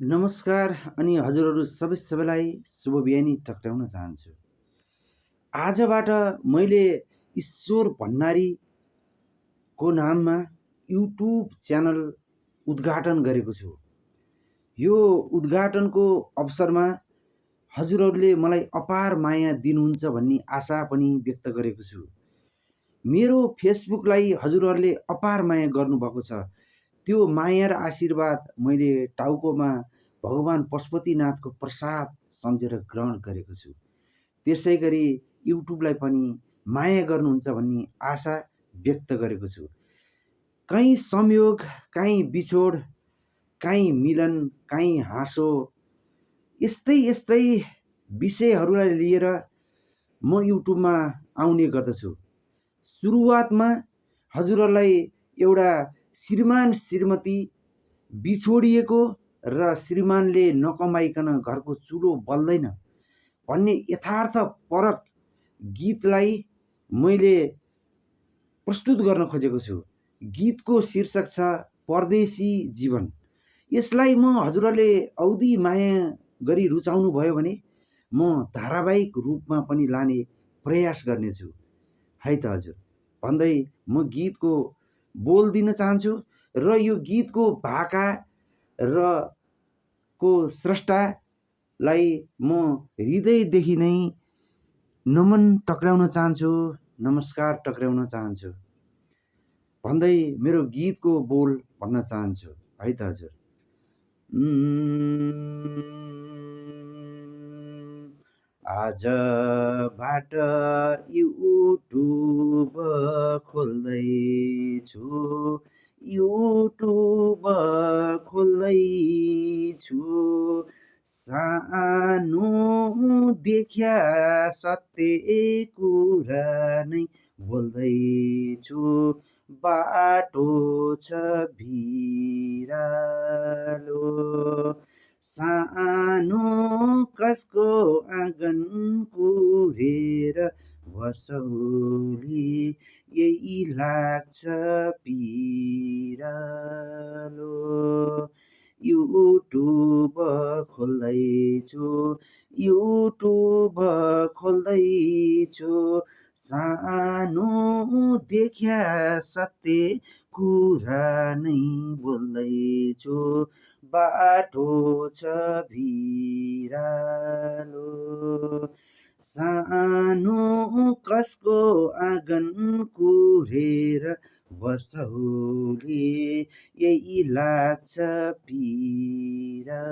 नमस्कार अनि हजुरहरू सबैलाई शुभ बिहानी टक्राउन चाहन्छु। आजबाट मैले ईश्वर भण्डारीको नाममा युट्युब च्यानल उद्घाटन गरेको छु। यो उद्घाटनको अवसरमा हजुरहरूले मलाई अपार माया दिनुहुन्छ भन्ने आशा पनि व्यक्त गरेको छु। मेरो फेसबुकलाई हजुरहरूले अपार माया गर्नुभएको छ। त्यो माया र आशीर्वाद मैले टाउकोमा भगवान पशुपतिनाथको प्रसाद सम्झेर ग्रहण गरेको छु। त्यसै गरी युट्युबलाई पनि माया गर्नुहुन्छ भन्ने आशा व्यक्त गरेको छु। कहीँ संयोग, कहीँ बिछोड, कहीँ मिलन, कहीँ हाँसो, यस्तै यस्तै विषयहरूलाई लिएर म युट्युबमा आउने गर्दछु। सुरुवातमा हजुरहरूलाई एउटा श्रीमान श्रीमती बिछोडिएको र श्रीमानले नकमाइकन घरको चुलो बल्दैन भन्ने यथार्थपरक गीतलाई मैले प्रस्तुत गर्न खोजेको छु। गीतको शीर्षक छ परदेशी जीवन। यसलाई म हजुरहरूले औधी माया गरी रुचाउनु भयो भने म धारावाहिक रूपमा पनि लाने प्रयास गर्नेछु है त हजुर भन्दै म गीतको बोल दिन चाहन्छु र यो गीतको भाका र को स्रष्टालाई म हृदयदेखि नै नमन टक्राउन चाहन्छु, नमस्कार टक्राउन चाहन्छु भन्दै मेरो गीतको बोल भन्न चाहन्छु है त हजुर। आजबाट युट्युब खोल्दैछु, युट्युब खोल्दैछु, सानो देख्या सत्य कुरा नै बोल्दैछु, बाटो छ भिरालो, सानो कसको आँगन कुरेर वसौली, यही लाग्छ पिरालो। युट्युब खोल्दैछु, युट्युब खोल्दैछु, सानो देख्या सत्य कुरा नै बोल्दैछु, बाटो छ भिरालो, सानो कसको आँगन कुरेर वसौली, यही लाग्छ पिरालो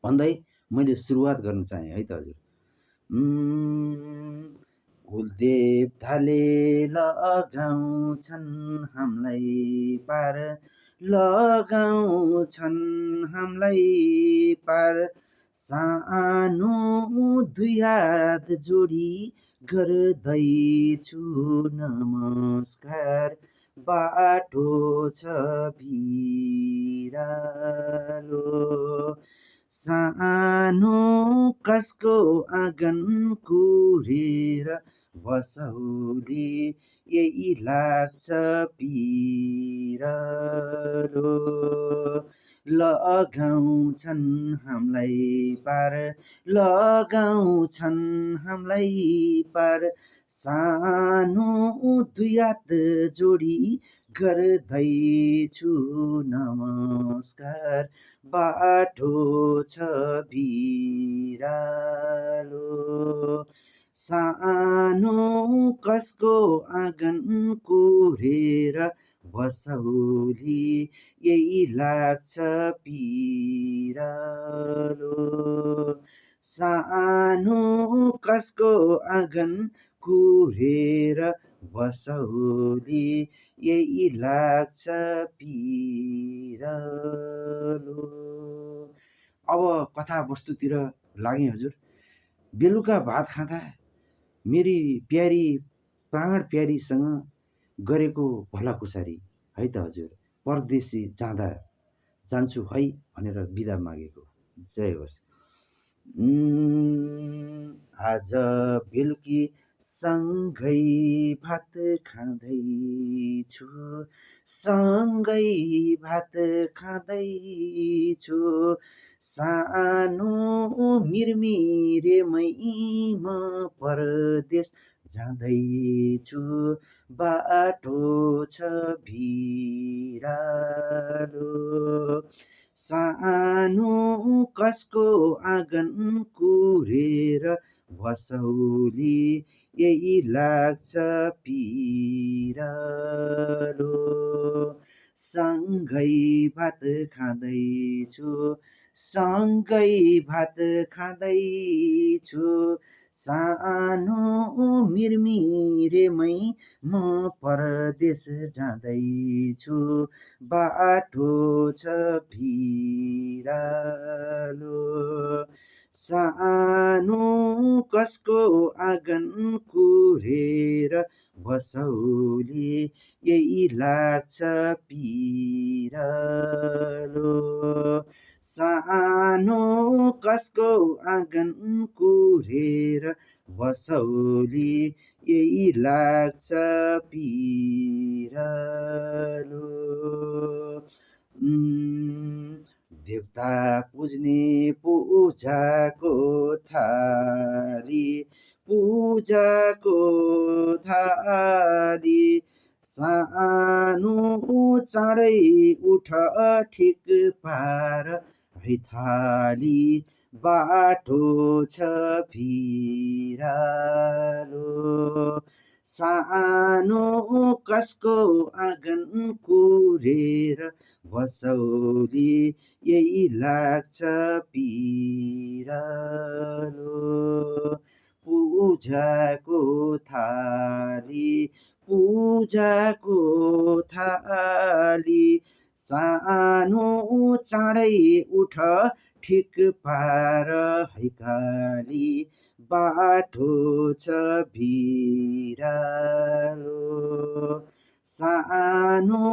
भन्दै मैले सुरुवात गर्न चाहेँ है त हजुर। कुलदेवताले लगाउँछन् हामीलाई पार, लगाउँछन् हामीलाई पार, सानो दुई हात जोडी गर्दैछु नमस्कार, बाटो छ भिरालो, सानो कसको आँगन कुरेर वसौली, यही लाग्छ पिरालो, लगाउँछन् हामीलाई पार, लगाउँछन् हामीलाई पार, सानो दुई हात जोडी गर्दैछु नमस्कार, बाटो छ भिरालो, सानो कसको आँगन कुरेर वसौली, यही लाग्छ पिरालो, सानो कसको आँगन कुरेर वसौली, यही लाग्छ पिरालो। अब कथा वस्तुतिर लागेँ हजुर। बेलुका भात खाँदा मेरी प्यारी प्राण प्यारीसँग गरेको भलाकुसारी है त हजुर, परदेशी जाँदा जान्छु है भनेर बिदा मागेको। जय होस्। आज बेलुकी सँगै भात खाँदैछु, सँगै भात खाँदैछु, सानो मिरमिरेमै म परदेश जाँदैछु, बाटो छ भिरालो, सानो कसको आँगन कुरेर भसौली, यही लाग्छ पिरालो, सँगै भात खाँदैछु, सँगै भात खाँदैछु, सानो मिरमिरेमै म परदेश जाँदैछु, बाटो छ भिरालो, सानो कसको आँगन कुरेर बसौली, यही लाग्छ पिरालो, सानो कसको आँगन कुरेर बसौली, यही लाग्छ पिरालो। देवता पुज्ने पूजाको थाली, पूजाको थाली, सानो चाँडै उठ ठिक पार है थाली, बाटो छ भिरालो, सानो कसको आँगन कुरेर बसौली, यही लाग्छ पिरालो, पूजाको थाली, पूजाको थाली, सानो चाँडै उठ ठिक पार है काली, बाटो छ भिरालो, सानो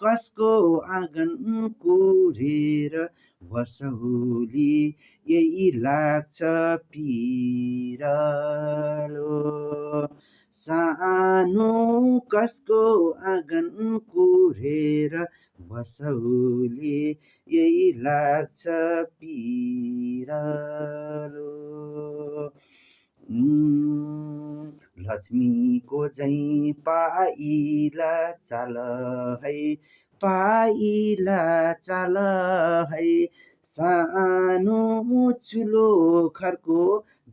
कसको आँगन कुरेर बसौली, यही लाग्छ पिरालो, सानो कसको आँगन कुरेर बसौली, यही लाग्छ पिरालो। लक्ष्मीको झैँ पाइला चाल है, पाइला चाल है, सानो चुलो खरको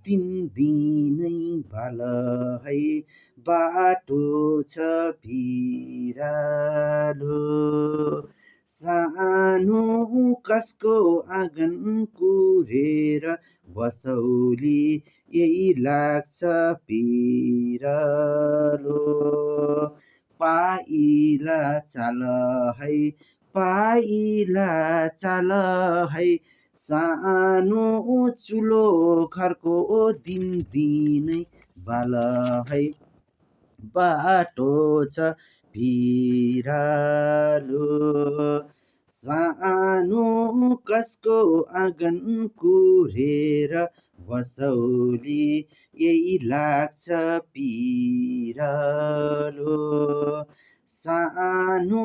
दिनदिनै बाल है, बाटो छ भिरालो, सानो कसको आँगन कुरेर बसौली, यही लाग्छ पिरालो, पाइला चाल है, पाइला चाल है, सानो चुलो घरको दिनदिनै बाल है, बाटो छ भिरालो, सानो कसको आँगन कुरेर बसौली, यही लाग्छ पिरालो, सानो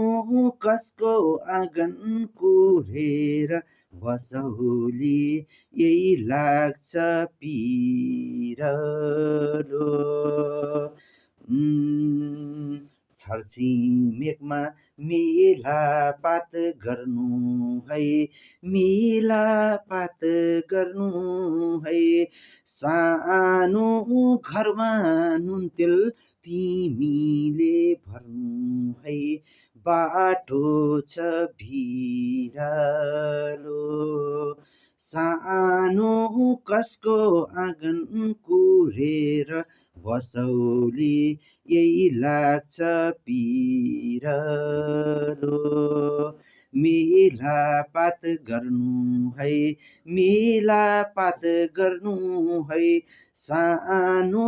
कसको आँगन कुरेर बसौली, यही लाग्छ पिरालो, छरछिमेकमा मेलापात गर्नु है, मेलापात गर्नु है, सानो घरमा नुन तेल तिमीले भर्नु है, बाटो छ भिरालो, सानो कसको आँगन कुरेर बसौली, यही लाग्छ पिरालो, मेलापात गर्नु है, मेलापात गर्नु है, सानो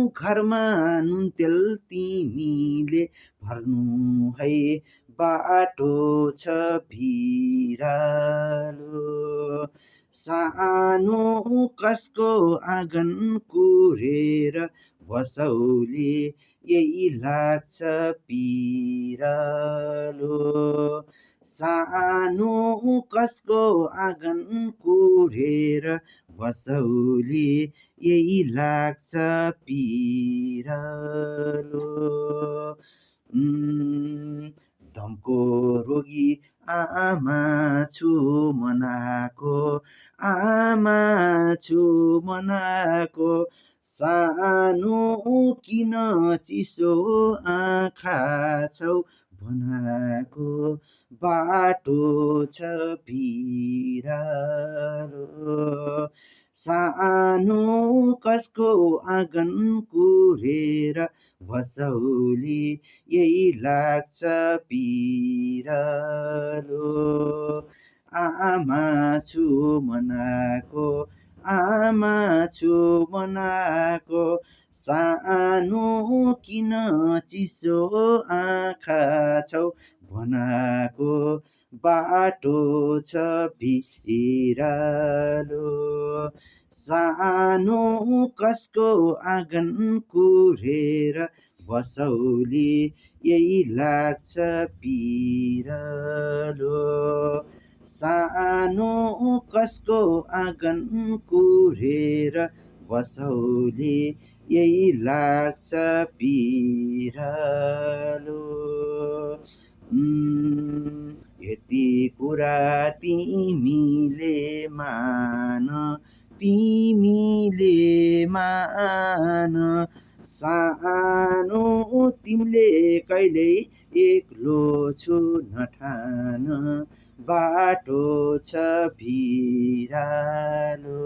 घरमा नुन तेल तिमीले भर्नु है, बाटो छ भिरालो, सानो कसको आँगन कुरेर बसौली, यही लाग्छ पिरालो। सानो कसको आँगन कुरेर बसौली यही लाग्छ पिरालो। धमको रोगी आमा छु मनाको, आमा छु मनाको, सानो किन चिसो आँखा छौ बनाको, बाटो छ भिरालो। सानो कसको आँगन कुरेर बसौली यही लाग्छ पिरालो। आमा छु मनाको, आमा छु मनाको, सानो किन चिसो आँखा छौ बनाको, बाटो छ भिरालो। सानो कसको आँगन कुरेर बसौली यही लाग्छ पिरालो। सानो कसको आँगन कुरेर बसौली यही लाग्छ पिरालो। यति कुरा तिमीले मान, तिमीले मान, सानो तिमीले कहिल्यै एक्लो छु नठान, बाटो छ भिरालो।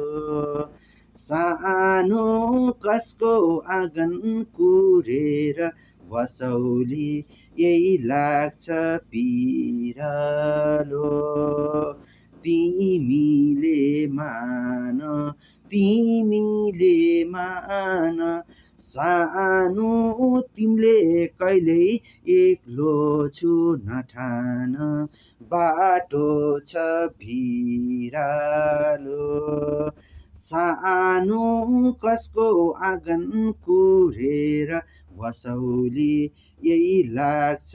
सानो कसको आँगन कुरेर बसौली यही लाग्छ पिरालो। तिमीले मान, तिमीले मान, सानो तिमीले कहिल्यै एक्लो छु नठान, बाटो छ भिरालो। सानो कसको आँगन कुरेर बसौली यही लाग्छ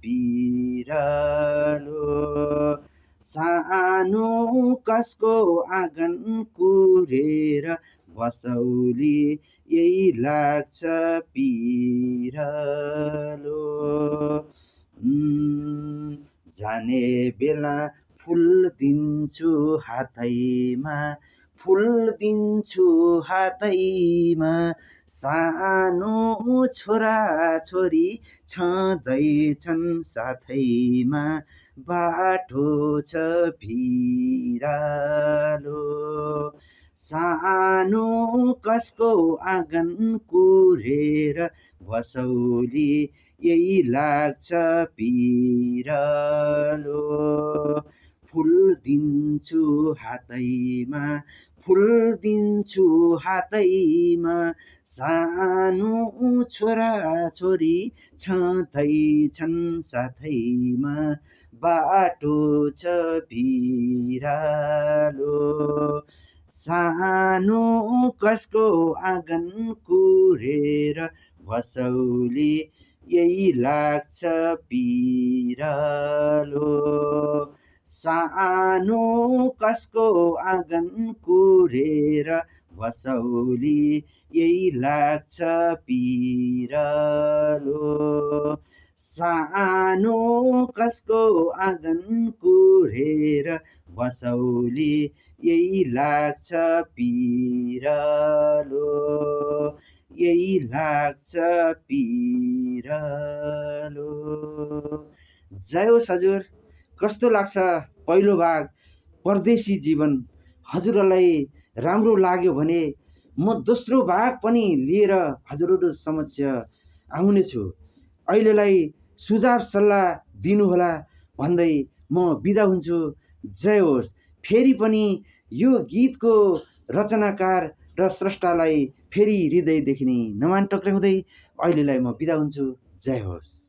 पिरालो। सानो कसको आँगन कुरेर बसौली यही लाग्छ पिरालो। जाने बेला फुल दिन्छु हातैमा, फुल दिन्छु हातैमा, सानो छोरा छोरी छँदैछन् साथैमा, बाटो छ भिरालो। सानो कसको आँगन कुरेर बसौली यही लाग्छ पिरालो। फुल दिन्छु हातैमा, फुल दिन्छु हातैमा, सानो छोरा छोरी छँदैछन् साथैमा, बाटो छ भिरालो। सानो कसको आँगन कुरेर बसौली यही लाग्छ पिरालो। सानो कसको आँगन कुरेर बसौली यही लाग्छ पिरालो। सानो कसको आँगन कुरेर बसौली यही लाग्छ पिरालो, यही लाग्छ पिरालो। जय होस् हजुर। कस्तो लाग्छ पहिलो भाग परदेशी जीवन? हजुरहरूलाई राम्रो लाग्यो भने म दोस्रो भाग पनि लिएर हजुरहरू समक्ष आउनेछु। अहिलेलाई सुझाव सल्लाह दिनुहोला भन्दै म बिदा हुन्छु। जय होस्। फेरि पनि यो गीतको रचनाकार र स्रष्टालाई फेरि हृदयदेखि नै नमन टक्राउँदै अहिलेलाई म बिदा हुन्छु। जय होस्।